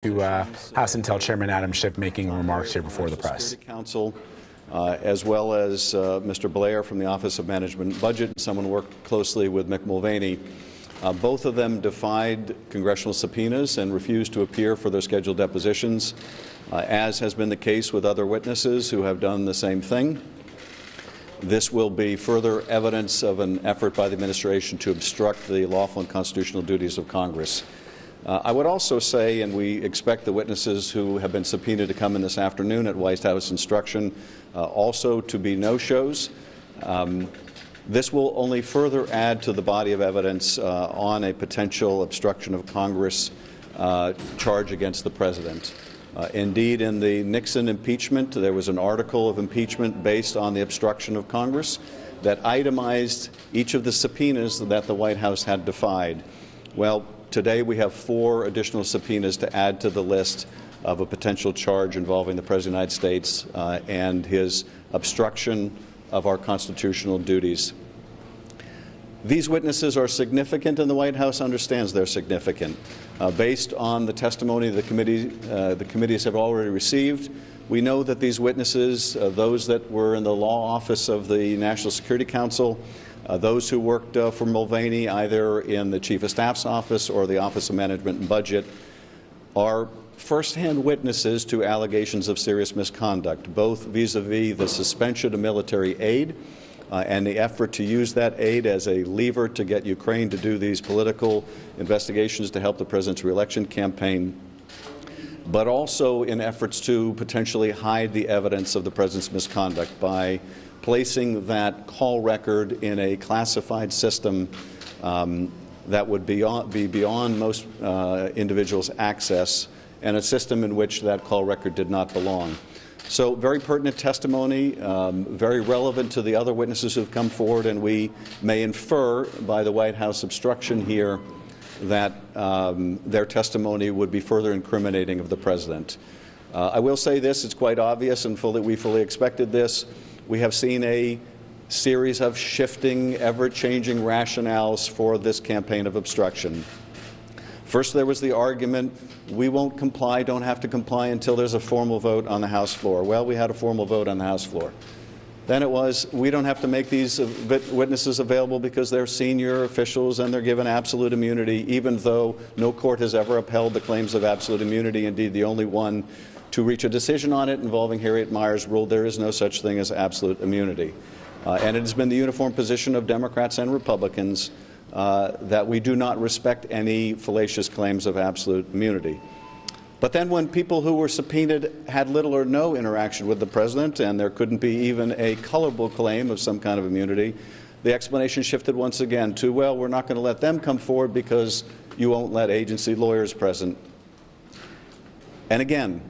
To House Intel Chairman Adam Schiff making remarks here before the press. Council, as well as Mr. Blair from the Office of Management and Budget, someone who worked closely with Mick Mulvaney. Both of them defied congressional subpoenas and refused to appear for their scheduled depositions, as has been the case with other witnesses who have done the same thing. This will be further evidence of an effort by the administration to obstruct the lawful and constitutional duties of Congress. I would also say, and we expect the witnesses who have been subpoenaed to come in this afternoon at White House instruction also to be no-shows. This will only further add to the body of evidence on a potential obstruction of Congress charge against the President. Indeed, in the Nixon impeachment, there was an article of impeachment based on the obstruction of Congress that itemized each of the subpoenas that the White House had defied. Well, today we have 4 additional subpoenas to add to the list of a potential charge involving the President of the United States and his obstruction of our constitutional duties. These witnesses are significant, and the White House understands they're significant. Based on the testimony the committees have already received, we know that these witnesses, those that were in the law office of the National Security Council, those who worked for Mulvaney either in the Chief of Staff's office or the Office of Management and Budget, are first-hand witnesses to allegations of serious misconduct, both vis-a-vis the suspension of military aid and the effort to use that aid as a lever to get Ukraine to do these political investigations to help the President's re-election campaign, but also in efforts to potentially hide the evidence of the President's misconduct by placing that call record in a classified system that would be beyond most individuals' access, and a system in which that call record did not belong. So very pertinent testimony, very relevant to the other witnesses who have come forward, and we may infer by the White House obstruction here that their testimony would be further incriminating of the President. I will say this, it's quite obvious, and we fully expected this. We have seen a series of shifting, ever-changing rationales for this campaign of obstruction. First, there was the argument, we won't comply, don't have to comply until there's a formal vote on the House floor. Well, we had a formal vote on the House floor. Then it was, we don't have to make these witnesses available because they're senior officials and they're given absolute immunity, even though no court has ever upheld the claims of absolute immunity. Indeed, the only one to reach a decision on it involving Harriet Miers ruled there is no such thing as absolute immunity. And it has been the uniform position of Democrats and Republicans that we do not respect any fallacious claims of absolute immunity. But then when people who were subpoenaed had little or no interaction with the President, and there couldn't be even a colorable claim of some kind of immunity, the explanation shifted once again to, well, we're not going to let them come forward because you won't let agency lawyers present. And again,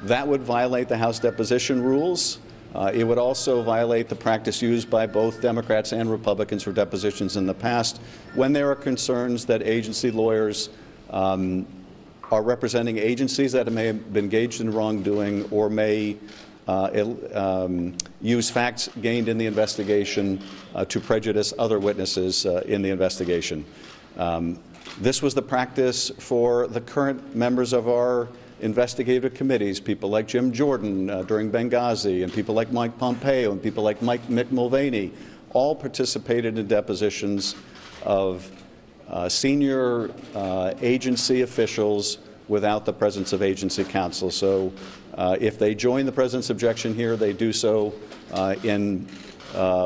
that would violate the House deposition rules. It would also violate the practice used by both Democrats and Republicans for depositions in the past when there are concerns that agency lawyers are representing agencies that may have been engaged in wrongdoing or may use facts gained in the investigation to prejudice other witnesses in the investigation. This was the practice for the current members of our investigative committees, people like Jim Jordan during Benghazi, and people like Mike Pompeo, and people like Mick Mulvaney, all participated in depositions of senior agency officials without the presence of agency counsel. So if they join the President's objection here, they do so in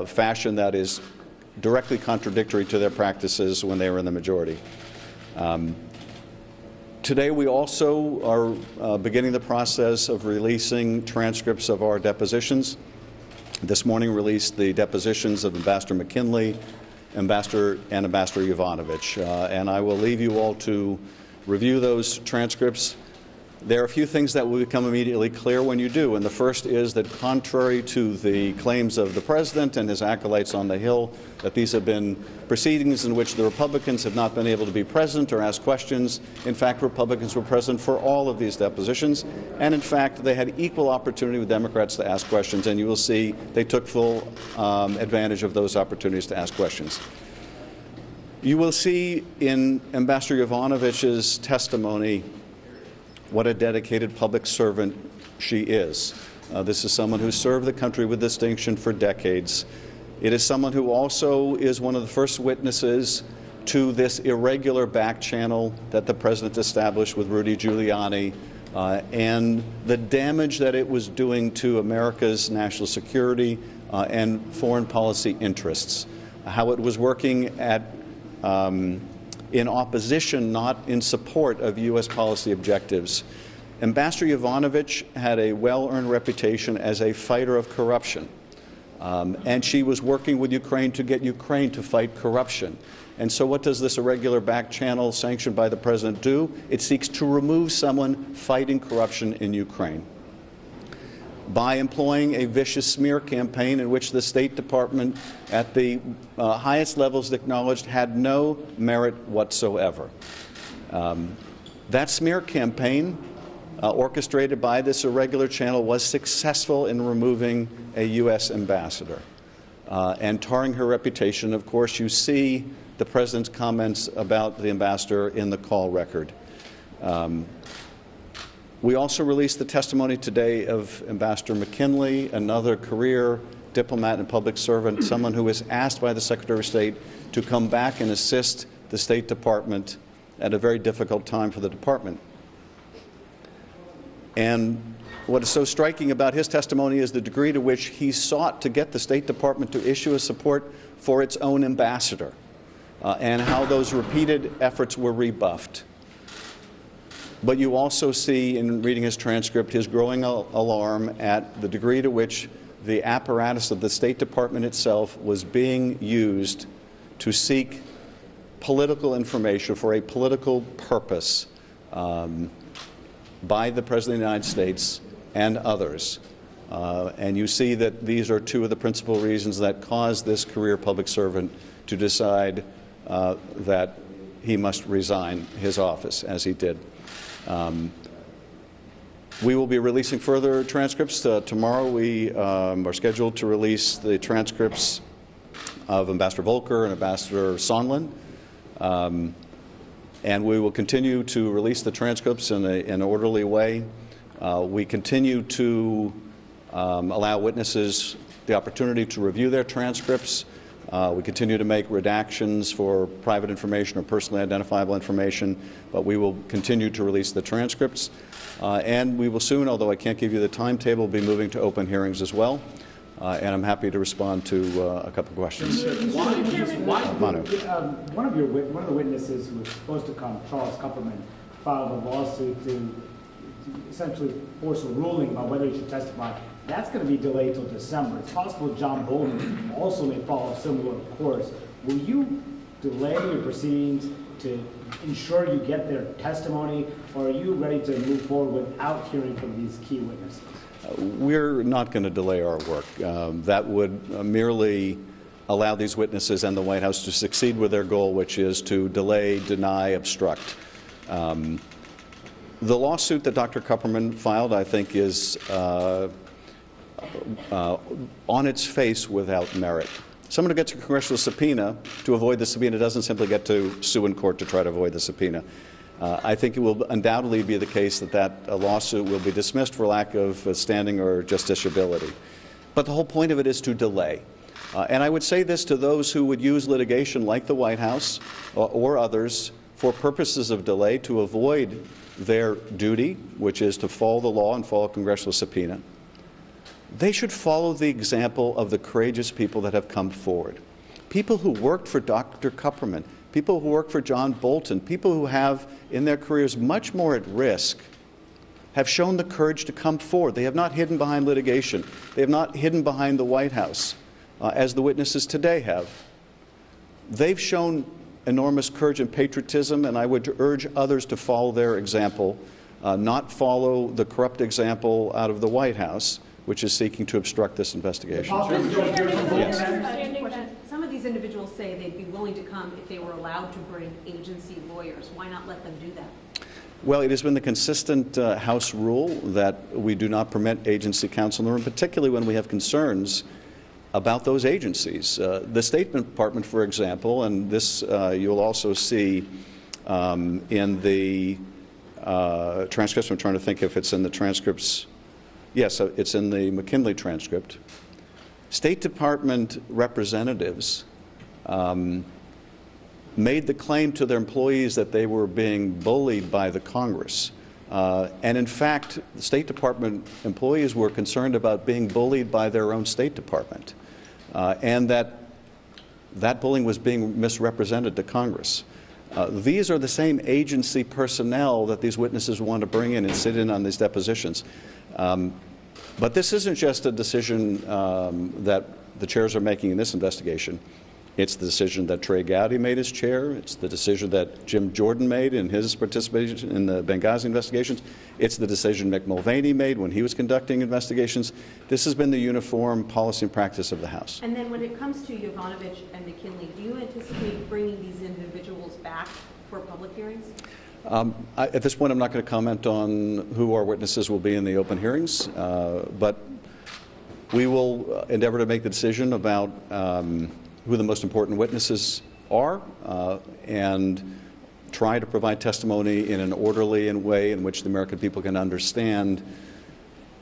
fashion that is directly contradictory to their practices when they were in the majority. Today we also are beginning the process of releasing transcripts of our depositions. This morning released the depositions of Ambassador McKinley, Ambassador Ivanovich. And I will leave you all to review those transcripts. There are a few things that will become immediately clear when you do, and the first is that contrary to the claims of the President and his acolytes on the Hill, that these have been proceedings in which the Republicans have not been able to be present or ask questions. In fact, Republicans were present for all of these depositions, and in fact, they had equal opportunity with Democrats to ask questions, and you will see they took full advantage of those opportunities to ask questions. You will see in Ambassador Ivanovich's testimony what a dedicated public servant she is. This is someone who served the country with distinction for decades. It is someone who also is one of the first witnesses to this irregular back channel that the President established with Rudy Giuliani and the damage that it was doing to America's national security and foreign policy interests. How it was working in opposition, not in support of U.S. policy objectives. Ambassador Ivanovich had a well-earned reputation as a fighter of corruption. And she was working with Ukraine to get Ukraine to fight corruption. And so what does this irregular back channel sanctioned by the President do? It seeks to remove someone fighting corruption in Ukraine by employing a vicious smear campaign in which the State Department at the highest levels acknowledged had no merit whatsoever. That smear campaign, orchestrated by this irregular channel, was successful in removing a U.S. ambassador and tarring her reputation. Of course, you see the President's comments about the ambassador in the call record. We also released the testimony today of Ambassador McKinley, another career diplomat and public servant, someone who was asked by the Secretary of State to come back and assist the State Department at a very difficult time for the department. And what is so striking about his testimony is the degree to which he sought to get the State Department to issue a support for its own ambassador, and how those repeated efforts were rebuffed. But you also see, in reading his transcript, his growing alarm at the degree to which the apparatus of the State Department itself was being used to seek political information for a political purpose by the President of the United States and others. And you see that these are two of the principal reasons that caused this career public servant to decide that he must resign his office, as he did. We will be releasing further transcripts. Tomorrow we are scheduled to release the transcripts of Ambassador Volker and Ambassador Sondland. And we will continue to release the transcripts in an orderly way. We continue to allow witnesses the opportunity to review their transcripts. We continue to make redactions for private information or personally identifiable information, but we will continue to release the transcripts. And we will soon, although I can't give you the timetable, be moving to open hearings as well. And I'm happy to respond to a couple of questions. One of the witnesses who was supposed to come, Charles Kupperman, filed a lawsuit to essentially force a ruling on whether he should testify. That's going to be delayed till December. It's possible John Bolton also may follow a similar course. Will you delay your proceedings to ensure you get their testimony, or are you ready to move forward without hearing from these key witnesses? We're not going to delay our work. That would merely allow these witnesses and the White House to succeed with their goal, which is to delay, deny, obstruct. The lawsuit that Dr. Kupperman filed, I think, is on its face without merit. Someone who gets a congressional subpoena to avoid the subpoena doesn't simply get to sue in court to try to avoid the subpoena. I think it will undoubtedly be the case that lawsuit will be dismissed for lack of standing or justiciability. But the whole point of it is to delay. And I would say this to those who would use litigation like the White House or others for purposes of delay to avoid their duty, which is to follow the law and follow a congressional subpoena. They should follow the example of the courageous people that have come forward. People who worked for Dr. Kupperman, people who work for John Bolton, people who have in their careers much more at risk, have shown the courage to come forward. They have not hidden behind litigation. They have not hidden behind the White House, as the witnesses today have. They've shown enormous courage and patriotism, and I would urge others to follow their example, not follow the corrupt example out of the White House, which is seeking to obstruct this investigation. Yes. Some of these individuals say they'd be willing to come if they were allowed to bring agency lawyers. Why not let them do that? Well, it has been the consistent House rule that we do not permit agency counsel in the room, particularly when we have concerns about those agencies. The State Department, for example, and this you'll also see in the transcripts. I'm trying to think if it's in the transcripts. Yes, it's in the McKinley transcript. State Department representatives made the claim to their employees that they were being bullied by the Congress. And in fact, the State Department employees were concerned about being bullied by their own State Department, and that bullying was being misrepresented to Congress. These are the same agency personnel that these witnesses want to bring in and sit in on these depositions. But this isn't just a decision that the chairs are making in this investigation. It's the decision that Trey Gowdy made as chair. It's the decision that Jim Jordan made in his participation in the Benghazi investigations. It's the decision Mick Mulvaney made when he was conducting investigations. This has been the uniform policy and practice of the House. And then when it comes to Ivanovich and McKinley, do you anticipate bringing these individuals back for public hearings? At this point, I'm not going to comment on who our witnesses will be in the open hearings, but we will endeavor to make the decision about who the most important witnesses are, and try to provide testimony in an orderly way in which the American people can understand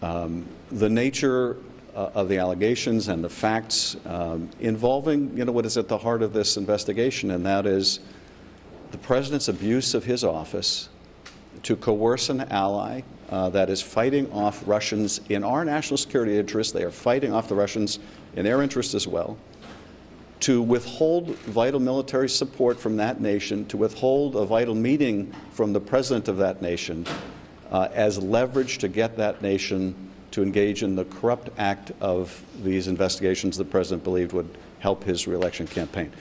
the nature of the allegations and the facts involving, what is at the heart of this investigation, and that is the President's abuse of his office to coerce an ally that is fighting off Russians in our national security interests. They are fighting off the Russians in their interests as well. To withhold vital military support from that nation, to withhold a vital meeting from the president of that nation as leverage to get that nation to engage in the corrupt act of these investigations the president believed would help his reelection campaign.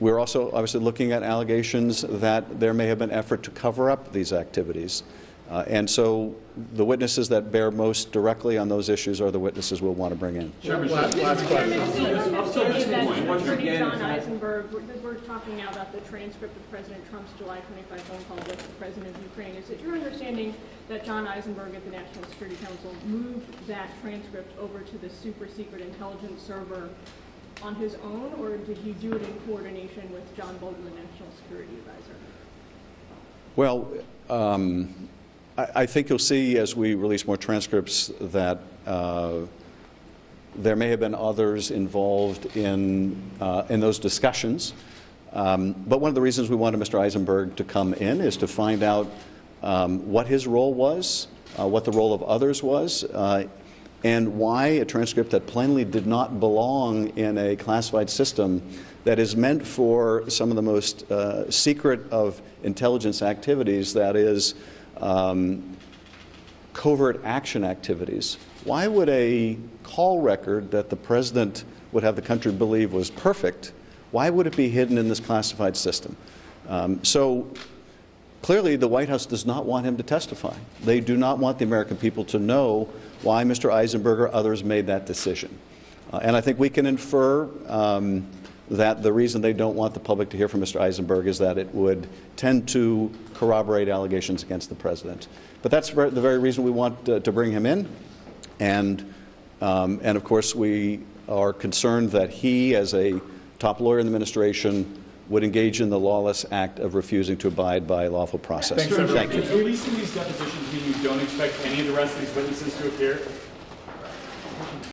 We're also obviously looking at allegations that there may have been effort to cover up these activities. And so the witnesses that bear most directly on those issues are the witnesses we'll want to bring in. Chairman, last question. Attorney John Eisenberg, we're talking now about the transcript of President Trump's July 25 phone call with the President of Ukraine. Is it your understanding that John Eisenberg at the National Security Council moved that transcript over to the super secret intelligence server on his own, or did he do it in coordination with John Bolton, the National Security Advisor? Well, I think you'll see as we release more transcripts that there may have been others involved in those discussions. But one of the reasons we wanted Mr. Eisenberg to come in is to find out what his role was, what the role of others was, and why a transcript that plainly did not belong in a classified system that is meant for some of the most secret of intelligence activities, that is, covert action activities. Why would a call record that the president would have the country believe was perfect, why would it be hidden in this classified system? So clearly the White House does not want him to testify. They do not want the American people to know why Mr. Eisenberg or others made that decision. And I think we can infer that the reason they don't want the public to hear from Mr. Eisenberg is that it would tend to corroborate allegations against the president. But that's the very reason we want to bring him in. And of course, we are concerned that he, as a top lawyer in the administration, would engage in the lawless act of refusing to abide by lawful process. Thank you. Thank you. Releasing these depositions mean you don't expect any of the rest of these witnesses to appear?